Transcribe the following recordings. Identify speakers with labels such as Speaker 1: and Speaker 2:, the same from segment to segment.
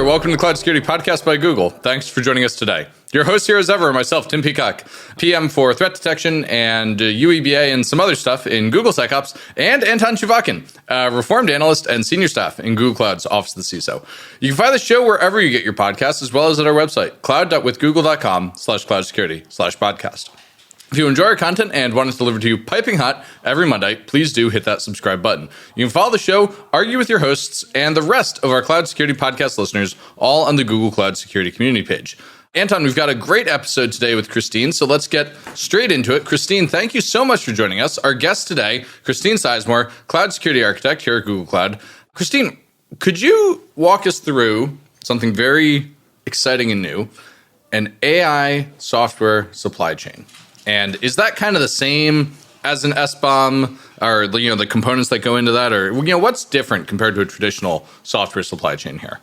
Speaker 1: there. Welcome to the Cloud Security Podcast by Google. Thanks for joining us today. Your host here as ever, myself, Tim Peacock, PM for threat detection and UEBA and some other stuff in Google SecOps, and Anton Chuvakin, reformed analyst and senior staff in Google Cloud's Office of the CISO. You can find the show wherever you get your podcasts, as well as at our website, cloud.withgoogle.com/cloud-security/podcast. If you enjoy our content and want us delivered to you piping hot every Monday, please do hit that subscribe button. You can follow the show, argue with your hosts, and the rest of our Cloud Security Podcast listeners, all on the Google Cloud Security community page. Anton, we've got a great episode today with Christine, so let's get straight into it. Christine, thank you so much for joining us. Our guest today, Christine Sizemore, Cloud Security Architect here at Google Cloud. Christine, could you walk us through something very exciting and new, an AI software supply chain? And is that kind of the same as an SBOM, or the components that go into that, or what's different compared to a traditional software supply chain here?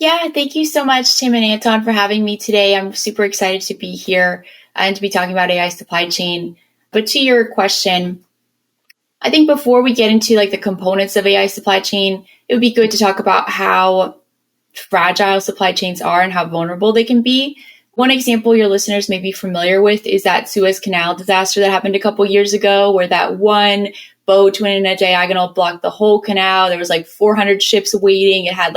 Speaker 2: Yeah, thank you so much, Tim and Anton, for having me today. I'm super excited to be here and to be talking about AI supply chain. But to your question, I think before we get into the components of AI supply chain, it would be good to talk about how fragile supply chains are and how vulnerable they can be. One example your listeners may be familiar with is that Suez Canal disaster that happened a couple years ago, where that one boat went in a diagonal, blocked the whole canal. There was 400 ships waiting. It had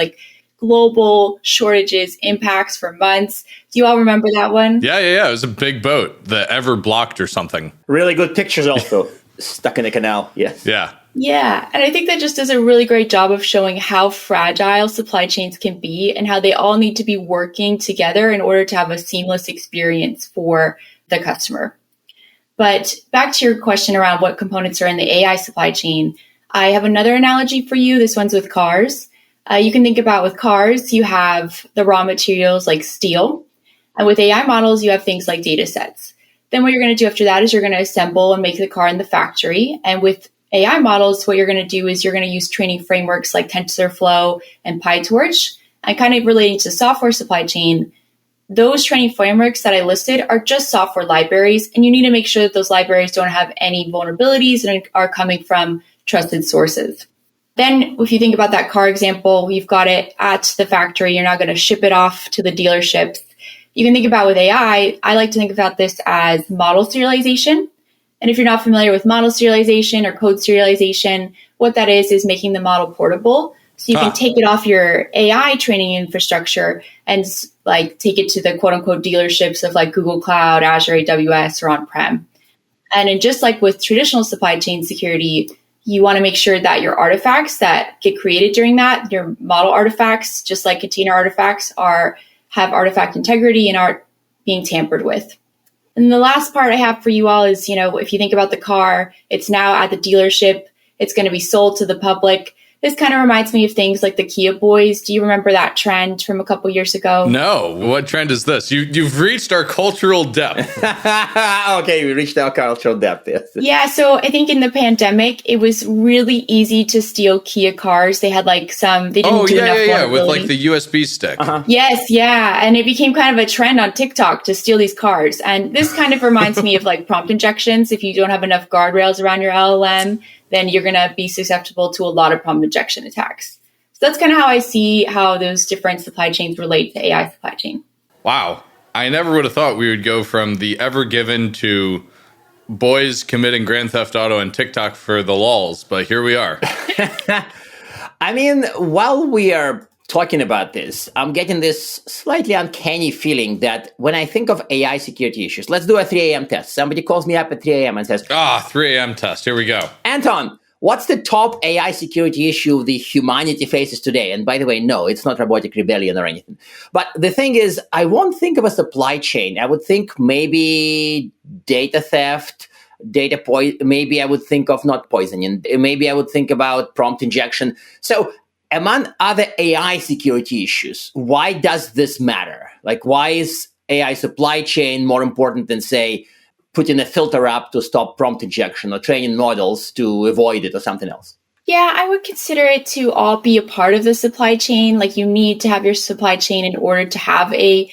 Speaker 2: global shortages, impacts for months. Do you all remember that one?
Speaker 1: Yeah. It was a big boat, the Ever Blocked or something.
Speaker 3: Really good pictures also stuck in the canal. Yes.
Speaker 2: Yeah. And I think that just does a really great job of showing how fragile supply chains can be and how they all need to be working together in order to have a seamless experience for the customer. But back to your question around what components are in the AI supply chain, I have another analogy for you. This one's with cars. You can think about with cars, you have the raw materials like steel. And with AI models, you have things like data sets. Then what you're going to do after that is you're going to assemble and make the car in the factory. And with AI models, what you're going to do is you're going to use training frameworks like TensorFlow and PyTorch. And kind of relating to software supply chain, those training frameworks that I listed are just software libraries. And you need to make sure that those libraries don't have any vulnerabilities and are coming from trusted sources. Then if you think about that car example, you've got it at the factory. You're not going to ship it off to the dealerships. You can think about with AI, I like to think about this as model serialization. And if you're not familiar with model serialization or code serialization, what that is making the model portable. So you can take it off your AI training infrastructure and take it to the quote unquote dealerships of Google Cloud, Azure, AWS, or on-prem. And then just like with traditional supply chain security, you want to make sure that your artifacts that get created during that, your model artifacts, just like container artifacts, have artifact integrity and aren't being tampered with. And the last part I have for you all is, if you think about the car, it's now at the dealership. It's going to be sold to the public. This kind of reminds me of things like the Kia Boys. Do you remember that trend from a couple years ago?
Speaker 1: No. What trend is this? You've reached our cultural depth.
Speaker 3: Okay, we reached our cultural depth. Yes.
Speaker 2: Yeah, so I think in the pandemic, it was really easy to steal Kia cars. They had they didn't do enough vulnerability.
Speaker 1: With the USB stick.
Speaker 3: Uh-huh.
Speaker 2: Yes, yeah. And it became kind of a trend on TikTok to steal these cars. And this kind of reminds me of prompt injections. If you don't have enough guardrails around your LLM, then you're going to be susceptible to a lot of prompt injection attacks. So that's kind of how I see how those different supply chains relate to AI supply chain.
Speaker 1: Wow. I never would have thought we would go from the Ever Given to boys committing Grand Theft Auto and TikTok for the lulz, but here we are.
Speaker 3: I mean, while we are talking about this, I'm getting this slightly uncanny feeling that when I think of AI security issues, let's do a 3 a.m. test. Somebody calls me up at 3 a.m. and says,
Speaker 1: 3 a.m. test. Here we go.
Speaker 3: Anton, what's the top AI security issue the humanity faces today? And by the way, no, it's not robotic rebellion or anything. But the thing is, I won't think of a supply chain. I would think maybe data theft, maybe I would think of not poisoning. Maybe I would think about prompt injection. So among other AI security issues, why does this matter? Why is AI supply chain more important than, say, putting a filter up to stop prompt injection or training models to avoid it or something else?
Speaker 2: Yeah, I would consider it to all be a part of the supply chain. You need to have your supply chain in order to have a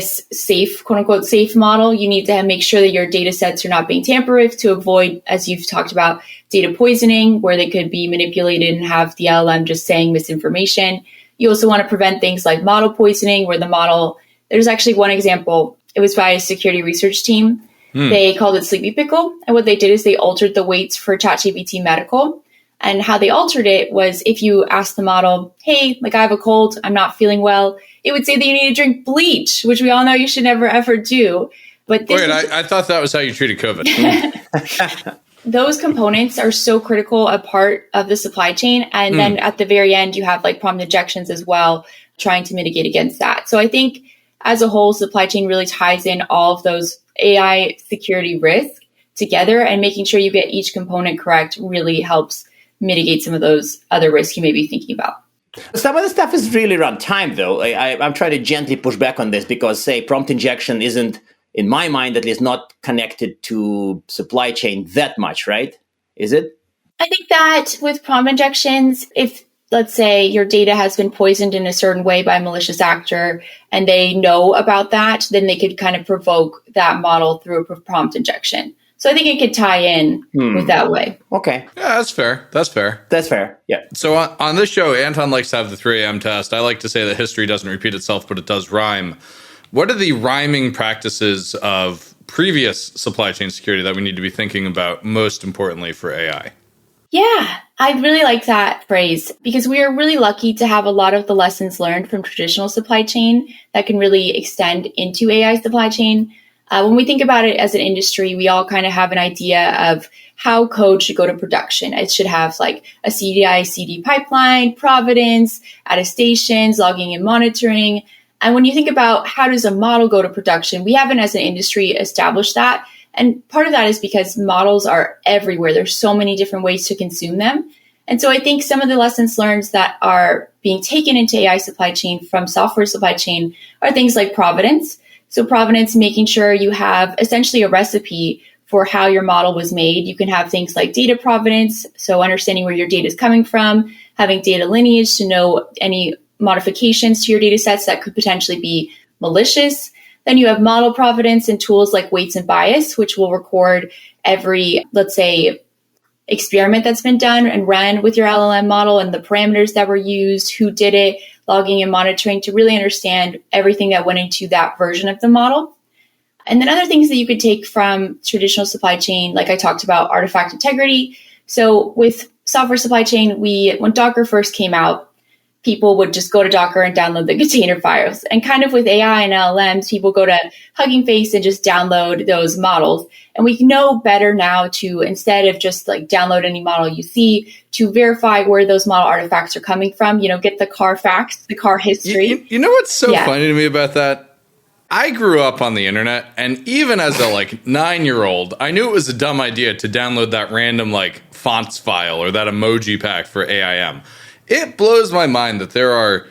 Speaker 2: safe, quote unquote, safe model. You need to make sure that your data sets are not being tampered with to avoid, as you've talked about, data poisoning, where they could be manipulated and have the LLM just saying misinformation. You also want to prevent things like model poisoning, where the model, there's actually one example. It was by a security research team. They called it Sleepy Pickle. And what they did is they altered the weights for ChatGPT Medical. And how they altered it was if you asked the model, hey, like I have a cold, I'm not feeling well, it would say that you need to drink bleach, which we all know you should never ever do. But
Speaker 1: wait, I thought that was how you treated COVID.
Speaker 2: Those components are so critical a part of the supply chain. And then at the very end, you have like prompt injections as well, trying to mitigate against that. So I think as a whole, supply chain really ties in all of those AI security risks together, and making sure you get each component correct really helps mitigate some of those other risks you may be thinking about.
Speaker 3: Some of the stuff is really around time, though. I'm trying to gently push back on this because, say, prompt injection isn't, in my mind at least, not connected to supply chain that much, right? Is it?
Speaker 2: I think that with prompt injections, if let's say your data has been poisoned in a certain way by a malicious actor and they know about that, then they could kind of provoke that model through a prompt injection. So I think it could tie in with that way.
Speaker 3: Okay.
Speaker 1: Yeah, that's fair. That's fair.
Speaker 3: Yeah.
Speaker 1: So on this show, Anton likes to have the 3 a.m. test. I like to say that history doesn't repeat itself, but it does rhyme. What are the rhyming practices of previous supply chain security that we need to be thinking about most importantly for AI?
Speaker 2: Yeah, I really like that phrase because we are really lucky to have a lot of the lessons learned from traditional supply chain that can really extend into AI supply chain. When we think about it as an industry, we all kind of have an idea of how code should go to production. It should have like a CDI/CD pipeline, provenance, attestations, logging and monitoring. And when you think about how does a model go to production, we haven't as an industry established that. And part of that is because models are everywhere. There's so many different ways to consume them. And so I think some of the lessons learned that are being taken into AI supply chain from software supply chain are things like provenance. So provenance, making sure you have essentially a recipe for how your model was made. You can have things like data provenance, so understanding where your data is coming from, having data lineage to know any modifications to your data sets that could potentially be malicious. Then you have model provenance and tools like weights and bias, which will record every, let's say, experiment that's been done and run with your LLM model and the parameters that were used, who did it, logging and monitoring to really understand everything that went into that version of the model. And then other things that you could take from traditional supply chain, like I talked about, artifact integrity. So with software supply chain, when Docker first came out, people would just go to Docker and download the container files. And kind of with AI and LLMs, people go to Hugging Face and just download those models. And we know better now to, instead of just like download any model you see, to verify where those model artifacts are coming from, get the car facts, the car history.
Speaker 1: You know what's so funny to me about that? I grew up on the internet, and even as a 9-year-old, I knew it was a dumb idea to download that random fonts file or that emoji pack for AIM. It blows my mind that there are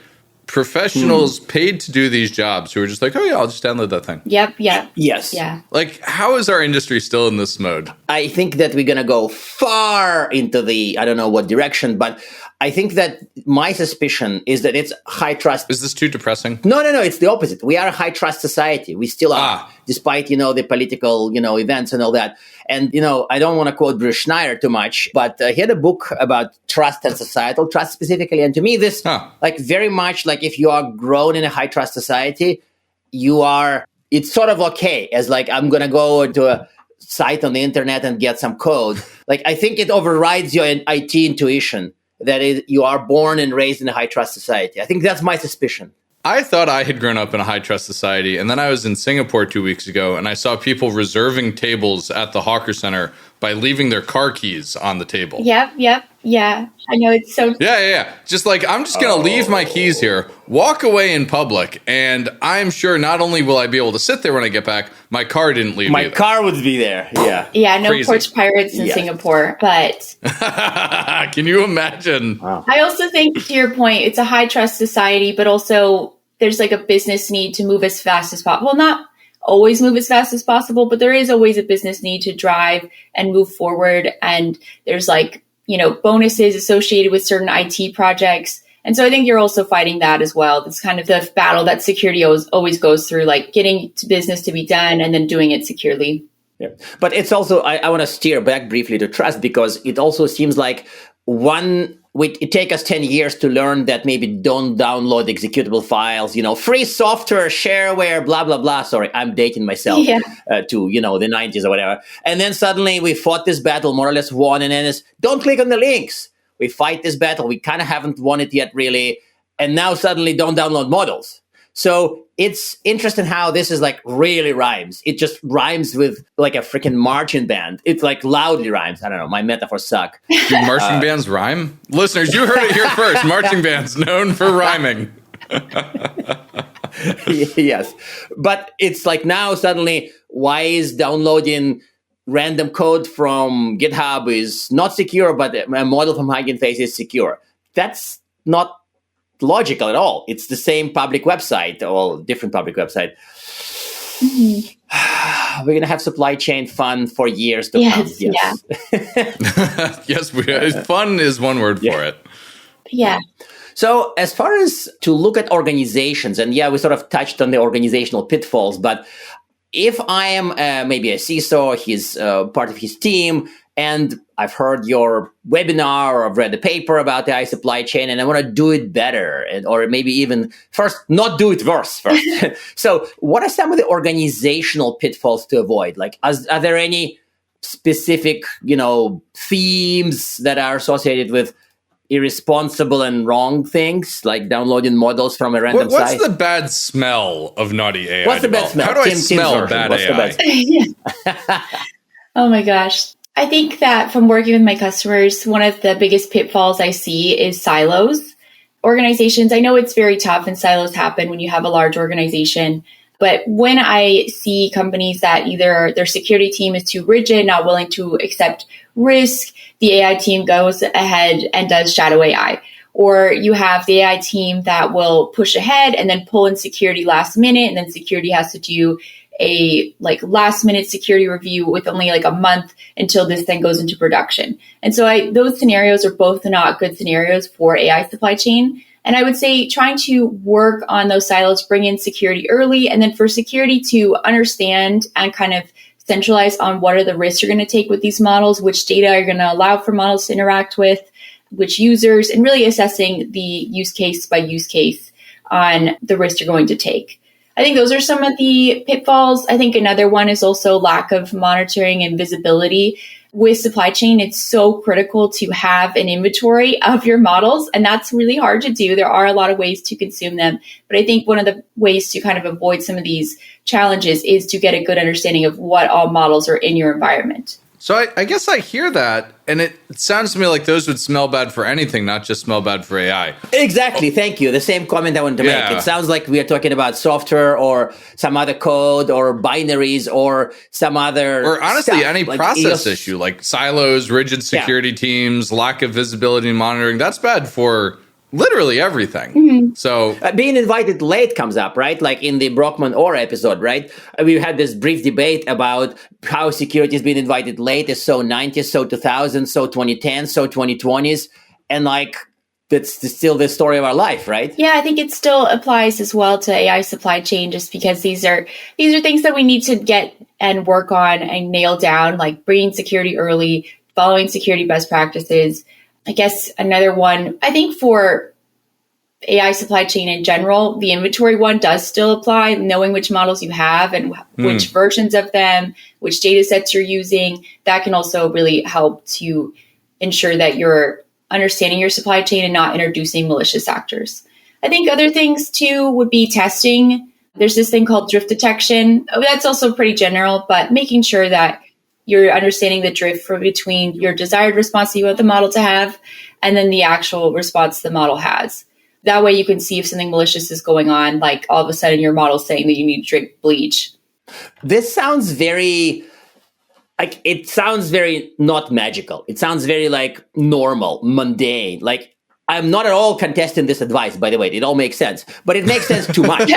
Speaker 1: professionals paid to do these jobs who are just like, oh yeah, I'll just download that thing.
Speaker 2: Yep.
Speaker 3: Yes.
Speaker 2: Yeah.
Speaker 1: How is our industry still in this mode?
Speaker 3: I think that we're going to go far into I don't know what direction, but I think that my suspicion is that it's high trust.
Speaker 1: Is this too depressing?
Speaker 3: No. It's the opposite. We are a high trust society. We still are, despite, the political, events and all that. And, I don't want to quote Bruce Schneier too much, but he had a book about trust and societal trust specifically. And to me, this very much if you are grown in a high trust society, it's sort of okay as I'm going to go to a site on the internet and get some code. I think it overrides your IT intuition that you are born and raised in a high trust society. I think that's my suspicion.
Speaker 1: I thought I had grown up in a high trust society, and then I was in Singapore 2 weeks ago, and I saw people reserving tables at the Hawker Center by leaving their car keys on the table.
Speaker 2: Yep. Yeah. I know, it's so...
Speaker 1: Yeah. Just I'm just going to leave my keys here, walk away in public, and I'm sure not only will I be able to sit there when I get back, my car didn't leave
Speaker 3: My
Speaker 1: either.
Speaker 3: car would be there, yeah.
Speaker 2: Yeah, no
Speaker 1: Crazy.
Speaker 2: porch pirates in Singapore, but...
Speaker 1: Can you imagine?
Speaker 3: Wow.
Speaker 2: I also think, to your point, it's a high trust society, but also there's a business need to move as fast as possible. Well, not always move as fast as possible, but there is always a business need to drive and move forward. And there's bonuses associated with certain IT projects. And so I think you're also fighting that as well. It's kind of the battle that security always goes through, getting to business to be done and then doing it securely.
Speaker 3: Yeah. But it's also, I want to steer back briefly to trust, because it also seems like one it take us 10 years to learn that maybe don't download executable files, free software, shareware, blah, blah, blah. Sorry, I'm dating myself to, the 90s or whatever. And then suddenly we fought this battle, more or less won. And then it's, don't click on the links. We fight this battle. We kind of haven't won it yet, really. And now suddenly don't download models. So it's interesting how this is like really rhymes. It just rhymes with like a freaking marching band. It's like loudly rhymes. I don't know. My metaphors suck.
Speaker 1: Do marching bands rhyme? Listeners, you heard it here first. Marching bands known for rhyming.
Speaker 3: Yes. But it's like now suddenly, why is downloading random code from GitHub is not secure, but a model from Hugging Face is secure? That's not logical at all. It's the same public website, or different public website. We're going to have supply chain fun for years to come. Yes.
Speaker 2: Yeah.
Speaker 1: Yes, fun is one word for it.
Speaker 2: Yeah.
Speaker 3: So as far as to look at organizations, and we sort of touched on the organizational pitfalls, but if I am maybe a CISO, he's part of his team, and I've heard your webinar or I've read the paper about the AI supply chain, and I want to do it better, or maybe even first, not do it worse first. So what are some of the organizational pitfalls to avoid? Like, are there any specific, themes that are associated with irresponsible and wrong things, like downloading models from a random site?
Speaker 1: What's the bad smell of naughty AI?
Speaker 3: What's the bad smell?
Speaker 1: How do I smell bad AI?
Speaker 2: Oh my gosh. I think that from working with my customers, one of the biggest pitfalls I see is silos. Organizations, I know it's very tough and silos happen when you have a large organization. But when I see companies that either their security team is too rigid, not willing to accept risk, the AI team goes ahead and does shadow AI. Or you have the AI team that will push ahead and then pull in security last minute, and then security has to do a last minute security review with only a month until this thing goes into production. And so those scenarios are both not good scenarios for AI supply chain. And I would say trying to work on those silos, bring in security early, and then for security to understand and kind of centralize on what are the risks you're going to take with these models, which data you're going to allow for models to interact with, which users, and really assessing the use case by use case on the risk you're going to take. I think those are some of the pitfalls. I think another one is also lack of monitoring and visibility. With supply chain, it's so critical to have an inventory of your models, and that's really hard to do. There are a lot of ways to consume them, but I think one of the ways to kind of avoid some of these challenges is to get a good understanding of what all models are in your environment.
Speaker 1: So I guess I hear that, and it sounds to me like those would smell bad for anything, not just smell bad for AI.
Speaker 3: Exactly. Thank you. The same comment I wanted to make. It sounds like we are talking about software or some other code or binaries or some other
Speaker 1: Or honestly,
Speaker 3: stuff,
Speaker 1: any process issue, like silos, rigid security teams, lack of visibility and monitoring. That's bad for literally everything. Mm-hmm. So
Speaker 3: being invited late comes up, right? Like in the Brockman Orr episode, right? We had this brief debate about how security is being invited late. Is so 90s, so 2000s, so 2010s, so 2020s. And that's still the story of our life, right?
Speaker 2: Yeah, I think it still applies as well to AI supply chain, just because these are things that we need to get and work on and nail down, like bringing security early, following security best practices. I guess another one, I think for AI supply chain in general, the inventory one does still apply, knowing which models you have and which versions of them, which data sets you're using. That can also really help to ensure that you're understanding your supply chain and not introducing malicious actors. I think other things too would be testing. There's this thing called drift detection. That's also pretty general, but making sure that you're understanding the drift between your desired response you want the model to have and then the actual response the model has. That way you can see if something malicious is going on, like all of a sudden your model's saying that you need to drink bleach.
Speaker 3: This sounds very, it sounds very not magical. It sounds very normal, mundane. I'm not at all contesting this advice, by the way. It all makes sense, but it makes sense too much.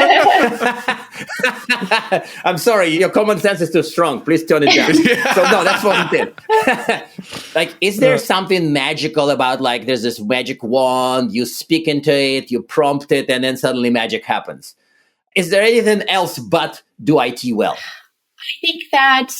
Speaker 3: I'm sorry, your common sense is too strong. Please tone it down. So no, that's what it is. Is there something magical about there's this magic wand, you speak into it, you prompt it, and then suddenly magic happens? Is there anything else but do IT well?
Speaker 2: I think that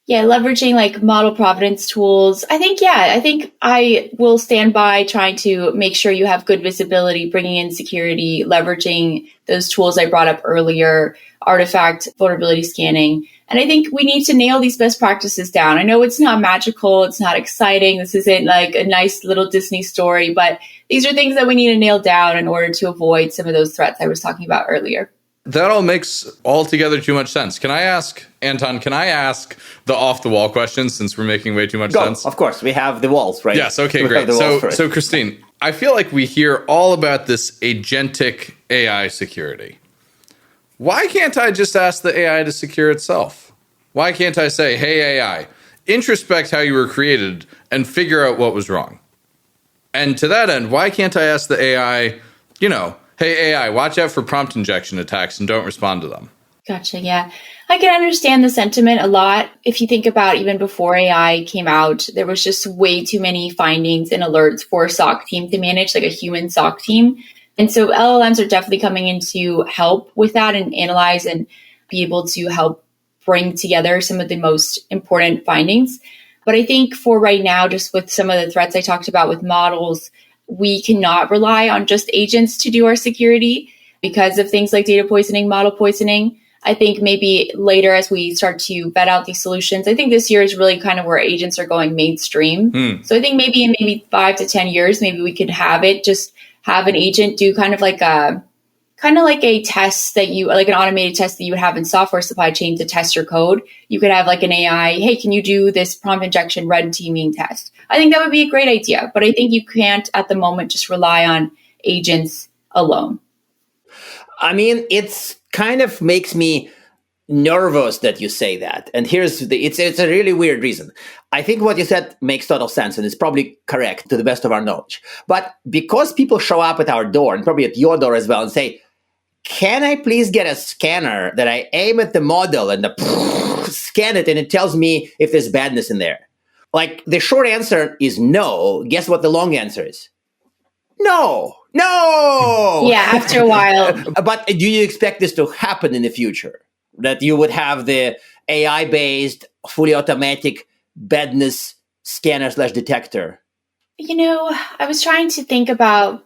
Speaker 2: Yeah, leveraging like model provenance tools. I think I will stand by trying to make sure you have good visibility, bringing in security, leveraging those tools I brought up earlier, artifact vulnerability scanning. And I think we need to nail these best practices down. I know it's not magical. It's not exciting. This isn't like a nice little Disney story, but these are things that we need to nail down in order to avoid some of those threats I was talking about earlier.
Speaker 1: That all makes altogether too much sense. Can I ask, Anton, the off-the-wall question since we're making way too much sense?
Speaker 3: Of course. We have the walls, right?
Speaker 1: Yes, okay, great. So, Christine, I feel like we hear all about this agentic AI security. Why can't I just ask the AI to secure itself? Why can't I say, hey, AI, introspect how you were created and figure out what was wrong? And to that end, why can't I ask the AI, hey, AI, watch out for prompt injection attacks and don't respond to them?
Speaker 2: Gotcha. Yeah. I can understand the sentiment a lot. If you think about even before AI came out, there was just way too many findings and alerts for a SOC team to manage, like a human SOC team. And so LLMs are definitely coming in to help with that and analyze and be able to help bring together some of the most important findings. But I think for right now, just with some of the threats I talked about with models, we cannot rely on just agents to do our security because of things like data poisoning, model poisoning. I think maybe later as we start to vet out these solutions, I think this year is really kind of where agents are going mainstream. So I think maybe in 5 to 10 years, maybe we could have an agent do kind of like a test that you, like an automated test that you would have in software supply chain to test your code. You could have like an AI, hey, can you do this prompt injection red teaming test? I think that would be a great idea, but I think you can't at the moment just rely on agents alone.
Speaker 3: I mean, it's kind of makes me nervous that you say that. And it's a really weird reason. I think what you said makes total sense and is probably correct to the best of our knowledge. But because people show up at our door and probably at your door as well and say, can I please get a scanner that I aim at the model and scan it and it tells me if there's badness in there? Like the short answer is no. Guess what the long answer is? No.
Speaker 2: Yeah, after a while.
Speaker 3: But do you expect this to happen in the future? That you would have the AI-based, fully automatic badness scanner/detector?
Speaker 2: I was trying to think about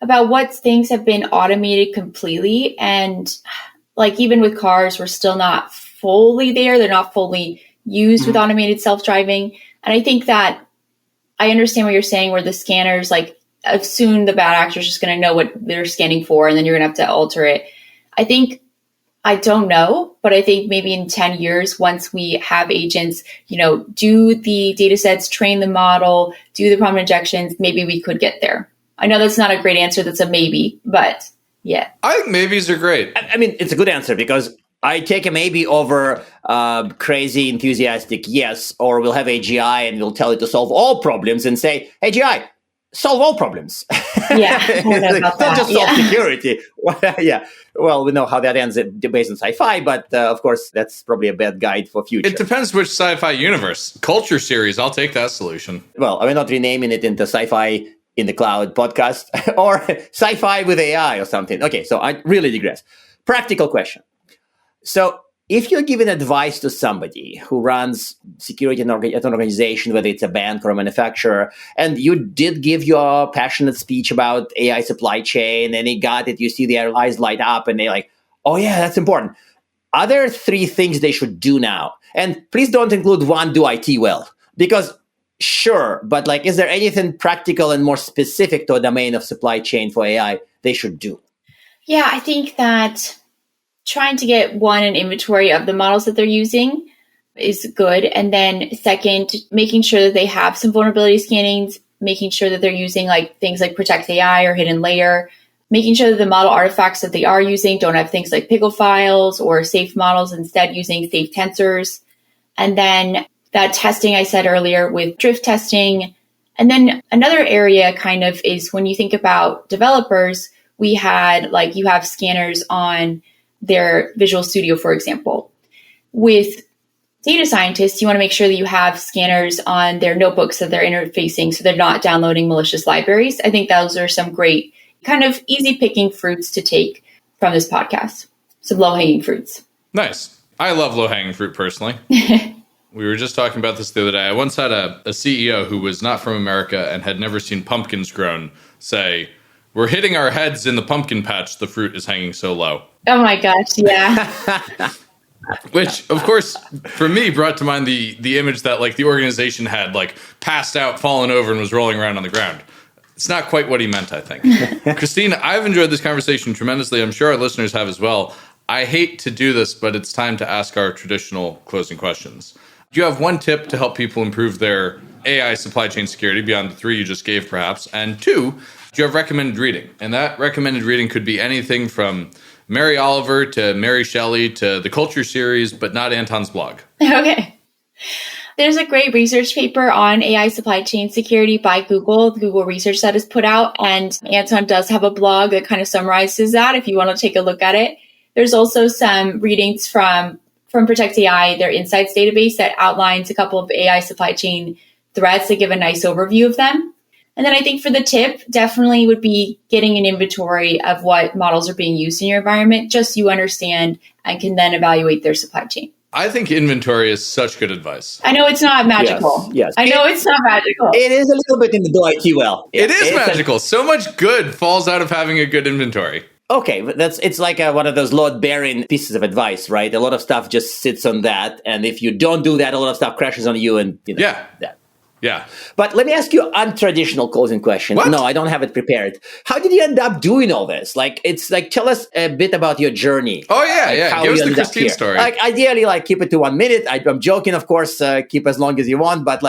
Speaker 2: what things have been automated completely. And like even with cars, we're still not fully there. They're not fully used with automated self-driving. And I think that I understand what you're saying where the scanners, like soon the bad actor's just going to know what they're scanning for and then you're going to have to alter it. I don't know, but I think maybe in 10 years, once we have agents, do the data sets, train the model, do the prompt injections, maybe we could get there. I know that's not a great answer. That's a maybe, but yeah.
Speaker 1: I think maybes are great.
Speaker 3: I mean, it's a good answer because I take a maybe over crazy, enthusiastic yes, or we'll have AGI and we'll tell it to solve all problems and say, AGI, solve all problems.
Speaker 2: Yeah.
Speaker 3: Not just solve security. Yeah. Well, we know how that ends based on sci-fi, but of course, that's probably a bad guide for future.
Speaker 1: It depends which sci-fi universe. Culture series, I'll take that solution.
Speaker 3: Well, we're not renaming it into Sci-Fi in the Cloud podcast or Sci-Fi with AI or something. Okay, so I really digress. Practical question. So if you're giving advice to somebody who runs security at an organization, whether it's a bank or a manufacturer, and you did give your passionate speech about AI supply chain and they got it, you see their eyes light up and they're like, oh yeah, that's important. Are there 3 things they should do now? And please don't include 1, do IT well, because sure, but like, is there anything practical and more specific to a domain of supply chain for AI they should do?
Speaker 2: Yeah, I think that trying to get an inventory of the models that they're using is good. And then second, making sure that they have some vulnerability scannings, making sure that they're using like things like Protect AI or Hidden Layer, making sure that the model artifacts that they are using don't have things like pickle files or safe models, instead using safe tensors. And then that testing I said earlier with drift testing. And then another area kind of is when you think about developers, we had like you have scanners on their Visual Studio, for example. With data scientists, you want to make sure that you have scanners on their notebooks that they're interfacing so they're not downloading malicious libraries. I think those are some great kind of easy picking fruits to take from this podcast. Some low-hanging fruits.
Speaker 1: Nice. I love low-hanging fruit personally. We were just talking about this the other day. I once had a CEO who was not from America and had never seen pumpkins grown say, "We're hitting our heads in the pumpkin patch. The fruit is hanging so low."
Speaker 2: Oh my gosh, yeah.
Speaker 1: Which, of course, for me, brought to mind the image that like the organization had like passed out, fallen over, and was rolling around on the ground. It's not quite what he meant, I think. Christine, I've enjoyed this conversation tremendously. I'm sure our listeners have as well. I hate to do this, but it's time to ask our traditional closing questions. Do you have one tip to help people improve their AI supply chain security beyond the 3 you just gave, perhaps? And 2, do you have recommended reading? And that recommended reading could be anything from Mary Oliver to Mary Shelley to the Culture series, but not Anton's blog.
Speaker 2: Okay. There's a great research paper on AI supply chain security by Google, the Google research that is put out. And Anton does have a blog that kind of summarizes that if you want to take a look at it. There's also some readings from Protect AI, their insights database that outlines a couple of AI supply chain threats that give a nice overview of them. And then I think for the tip, definitely would be getting an inventory of what models are being used in your environment, just so you understand and can then evaluate their supply chain.
Speaker 1: I think inventory is such good advice.
Speaker 2: I know it's not magical.
Speaker 3: Yes.
Speaker 2: I know it's not magical.
Speaker 3: It is a little bit in the DOIT well.
Speaker 1: It is magical. So much good falls out of having a good inventory.
Speaker 3: Okay, but it's like one of those Lord Baron pieces of advice, right? A lot of stuff just sits on that, and if you don't do that, a lot of stuff crashes on you, and you know that.
Speaker 1: Yeah.
Speaker 3: But let me ask you an untraditional closing question.
Speaker 1: What?
Speaker 3: No, I don't have it prepared. How did you end up doing all this? Tell us a bit about your journey.
Speaker 1: Oh, yeah.
Speaker 3: How
Speaker 1: Give us
Speaker 3: you
Speaker 1: the
Speaker 3: ended up
Speaker 1: Christine
Speaker 3: here.
Speaker 1: story.
Speaker 3: Ideally, keep it to 1 minute. I'm joking, of course. Keep as long as you want. But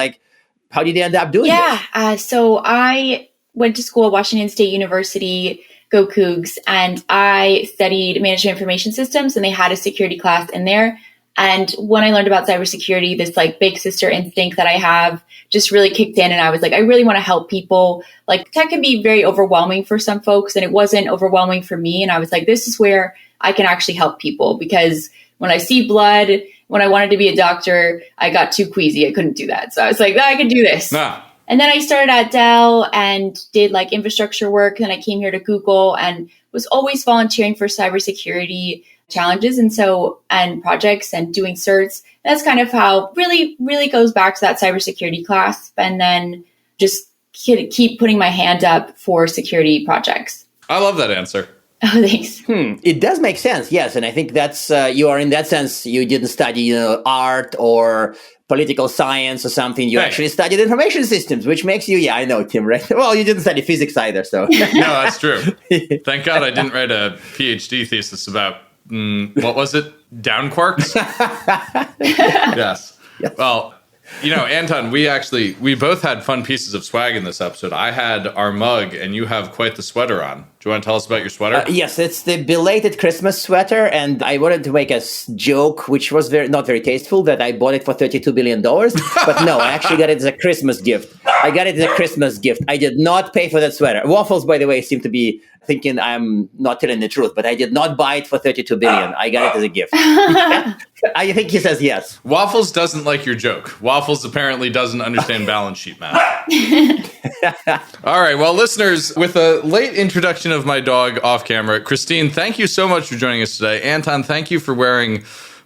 Speaker 3: how did you end up doing this?
Speaker 2: So I went to school at Washington State University, go Cougs, and I studied management information systems, and they had a security class in there. And when I learned about cybersecurity, this big sister instinct that I have just really kicked in. And I was like, I really want to help people. Tech can be very overwhelming for some folks, and it wasn't overwhelming for me. And I was like, this is where I can actually help people, because when I see blood, when I wanted to be a doctor, I got too queasy. I couldn't do that. So I was like, I can do this.
Speaker 1: Nah.
Speaker 2: And then I started at Dell and did infrastructure work. Then I came here to Google and was always volunteering for cybersecurity challenges and projects and doing certs. That's kind of how really, really goes back to that cybersecurity class. And then just keep putting my hand up for security projects.
Speaker 1: I love that answer.
Speaker 2: Oh, thanks.
Speaker 3: It does make sense, yes. And I think that's, you are in that sense, you didn't study art or political science or something. You actually studied information systems, which makes you, I know, Tim, right? Well, you didn't study physics either, so.
Speaker 1: No, that's true. Thank God I didn't write a PhD thesis about, what was it? Down quarks? Yes. Well, Anton, we both had fun pieces of swag in this episode. I had our mug, and you have quite the sweater on. Do you want to tell us about your sweater?
Speaker 3: Yes, it's the belated Christmas sweater, and I wanted to make a joke, which was not very tasteful, that I bought it for $32 billion. But no, I actually got it as a Christmas gift. I did not pay for that sweater. Waffles, by the way, seem to be thinking I'm not telling the truth, but I did not buy it for $32 billion. I got it as a gift. I think he says yes.
Speaker 1: Waffles doesn't like your joke. Waffles apparently doesn't understand balance sheet math. All right, well, listeners, with a late introduction of my dog off camera, Christine, thank you so much for joining us today. Anton, thank you for wearing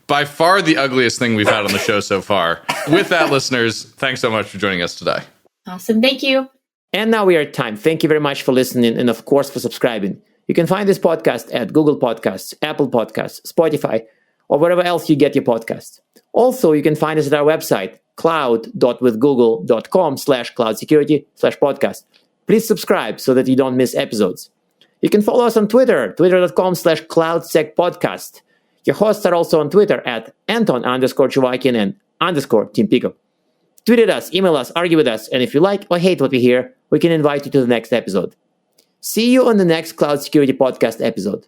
Speaker 1: by far the ugliest thing we've had on the show so far. With that, listeners, thanks so much for joining us today.
Speaker 2: Awesome. Thank you.
Speaker 3: And now we are at time. Thank you very much for listening and, of course, for subscribing. You can find this podcast at Google Podcasts, Apple Podcasts, Spotify, or wherever else you get your podcasts. Also, you can find us at our website, cloud.withgoogle.com/cloudsecurity/podcast. Please subscribe so that you don't miss episodes. You can follow us on Twitter, twitter.com/cloudsecpodcast. Your hosts are also on Twitter at Anton_Chuvakian and _Tim Pico. Tweet at us, email us, argue with us, and if you like or hate what we hear, we can invite you to the next episode. See you on the next Cloud Security Podcast episode.